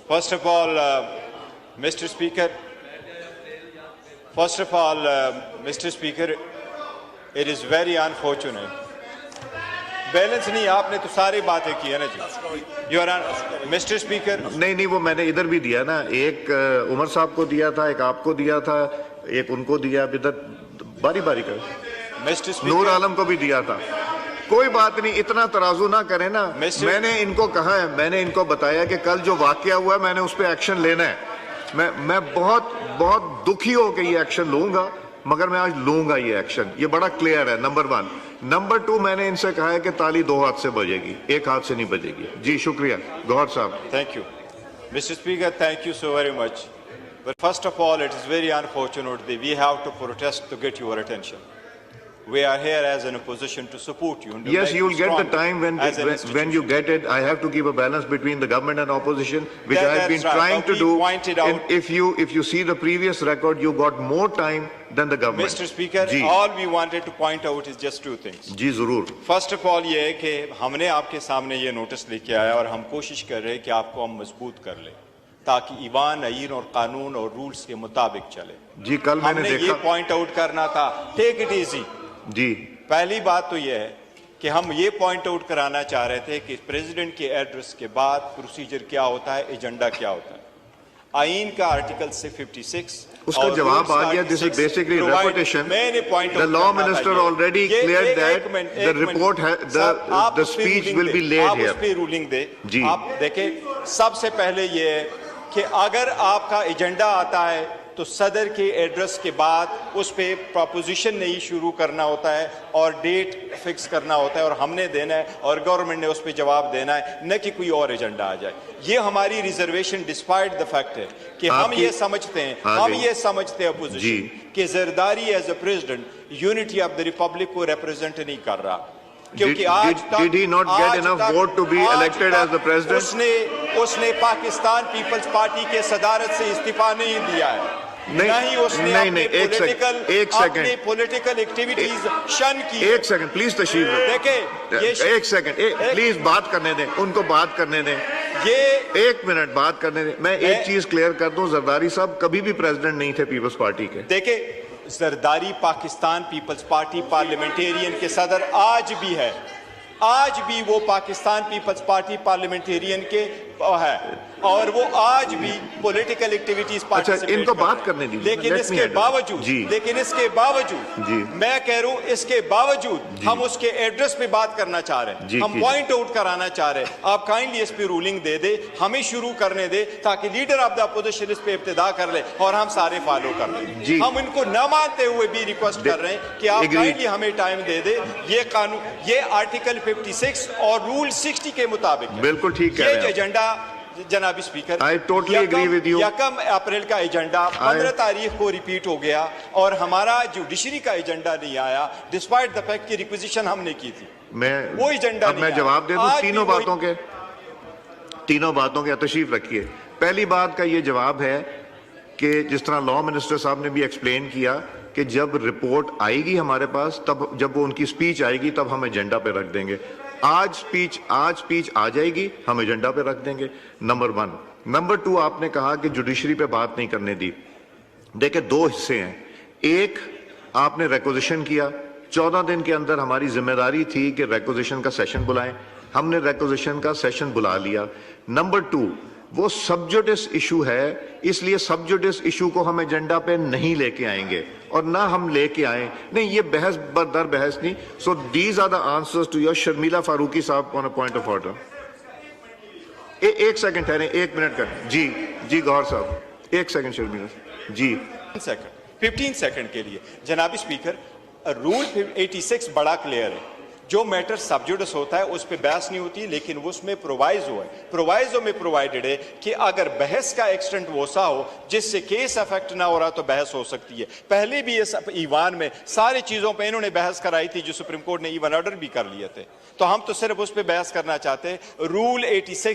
First of all, Mr. Speaker, Mr. Speaker, it is very unfortunate. Balance नहीं, आपने तो सारी बातें की है ना जी। योर मिस्टर स्पीकर, नहीं वो मैंने इधर भी दिया ना, एक उमर साहब को दिया था, एक आपको दिया था, एक उनको दिया, इधर बारी बारी कर। मिस्टर स्पीकर, नूर आलम को भी दिया था। कोई बात नहीं, इतना तराजू ना करें ना। मैंने इनको कहा है, मैंने इनको बताया कि कल जो वाकया हुआ मैंने उस पर एक्शन लेना है। मैं बहुत दुखी होकर ये एक्शन लूंगा, मगर मैं आज लूंगा ये एक्शन। ये बड़ा क्लियर है, नंबर 1। नंबर 2, मैंने इनसे कहा है कि ताली 2 हाथ से बजेगी, 1 हाथ से नहीं बजेगी। जी शुक्रिया गौहर साहब। Thank you mister speaker, thank you so very much. But first of all, it is very unfortunate that we have to protest to get your attention. We are here as an opposition to support you. Yes, you will get the time when you get it. I have to keep a balance between the government and opposition, which I have been trying to do. And if you see the previous record, you got more time than the government. Mr. Speaker, all we wanted to point out is just 2 things. जी जरूर। First of all, ये है कि हमने आपके सामने ये notice लेके आया और हम कोशिश कर रहे हैं कि आपको हम मजबूत कर लें, ताकि ईवान, आईन और कानून और रूल्स के मुताबिक चले। जी कल मैंने देखा, ये पॉइंट आउट करना था। टेक इट इजी जी। पहली बात तो यह है कि हम ये पॉइंट आउट कराना चाह रहे थे कि प्रेसिडेंट के एड्रेस के बाद प्रोसीजर क्या होता है, एजेंडा क्या होता है। आईन का आर्टिकल 56 उसका जवाब आ गया। This is basically reputation. The law minister already cleared that the report the speech will be laid here. आप उस पे रूलिंग दे जी। आप देखें, सबसे पहले ये है कि अगर आपका एजेंडा आता है तो सदर के एड्रेस के बाद उस पे प्रोपोजिशन नहीं शुरू करना होता है और डेट फिक्स करना होता है और हमने देना है और गवर्नमेंट ने उस पे जवाब देना है, न कि कोई और एजेंडा आ जाए। ये हमारी रिजर्वेशन डिस्पाइट द फैक्ट है कि हम ये समझते हैं अपोजिशन कि Zardari as a president unity of the republic को रिप्रेजेंट नहीं कर रहा, क्योंकि आज तक did he not get enough vote to be elected as the president? उसने पाकिस्तान पीपल्स पार्टी के सदारत से इस्तीफा नहीं दिया है। नहीं उसने अपनी पॉलिटिकल एक्टिविटीज शन की। एक सेकंड प्लीज तशरीफ देखे, एक सेकंड प्लीज बात करने दें, उनको बात करने दें। ये 1 मिनट बात करने दें। मैं एक चीज क्लियर कर दूं, जरदारी साहब कभी भी प्रेसिडेंट नहीं थे पीपल्स पार्टी के। देखे, जरदारी पाकिस्तान पीपल्स पार्टी पार्लियामेंटेरियन के सदर आज भी है, आज भी वो पाकिस्तान पीपल्स पार्टी पार्लियामेंटेरियन के है और वो आज भी पॉलिटिकल एक्टिविटीज पार्टिसिपेट इनको बात करने दीजिए। लेकिन इसके बावजूद मैं कह रहा हूं, इसके बावजूद हम उसके एड्रेस पे बात करना चाह रहे हैं, हम पॉइंट आउट कराना चाह रहे हैं। आप काइंडली इस पे रूलिंग दे दे, हमें शुरू करने दे, ताकि लीडर ऑफ द अपोजिशन इस पे इब्तिदा कर ले और हम सारे फॉलो कर लें। हम इनको न मानते हुए भी रिक्वेस्ट कर रहे हैं कि आप काइंडली हमें टाइम दे दे। ये कानून, ये आर्टिकल 56 और रूल 60 के मुताबिक बिल्कुल ठीक है। ये एजेंडा जनाबी speaker, I totally agree with you. 1 अप्रैल का एजेंडा 15 तारीख को रिपीट हो गया और हमारा जुडिशरी का एजेंडा नहीं आया, डिस्पाइट द फैक्ट की रिक्वेजिशन हमने की थी। वो एजेंडा अब मैं जवाब दे दूं तीनों बातों के तशरीफ रखिए। पहली बात का ये जवाब है कि जिस तरह लॉ मिनिस्टर साहब ने भी एक्सप्लेन किया कि जब रिपोर्ट आएगी हमारे पास, तब जब वो उनकी स्पीच आएगी तब हम एजेंडा पे रख देंगे। आज स्पीच आ जाएगी, हम एजेंडा पे रख देंगे। नंबर 1। नंबर 2, आपने कहा कि जुडिशरी पे बात नहीं करने दी। देखिए 2 हिस्से हैं। एक, आपने रेक्विजिशन किया, 14 दिन के अंदर हमारी जिम्मेदारी थी कि रेक्विजिशन का सेशन बुलाएं, हमने रेक्विजिशन का सेशन बुला लिया। नंबर 2, वो सबजुडिस इशू है, इसलिए सबजुडिस इशू को हम एजेंडा पे नहीं लेके आएंगे और ना हम लेके आए। नहीं, ये बहस दर बहस नहीं। So these are the answers to your. Sharmila Farooqui साहब on a point of order. एक सेकंड ठहरे, 1 मिनट कर। जी गौहर साहब, 1 सेकंड शर्मिला जी। 15 सेकंड के लिए जनाबी स्पीकर, रूल 86 बड़ा क्लियर है। जो मैटर सबजुडिस होता है उस पर बहस नहीं होती, लेकिन उसमें प्रोवाइजो है। प्रोवाइजो में प्रोवाइडेड है कि अगर बहस का एक्सटेंट वोसा हो जिससे केस अफेक्ट ना हो रहा तो बहस हो सकती है। पहले भी इस ईवान में सारी चीजों पे इन्होंने बहस कराई थी, जो सुप्रीम कोर्ट ने ईवन ऑर्डर भी कर लिए थे। तो हम तो सिर्फ उस पर बहस करना चाहते हैं। रूल 86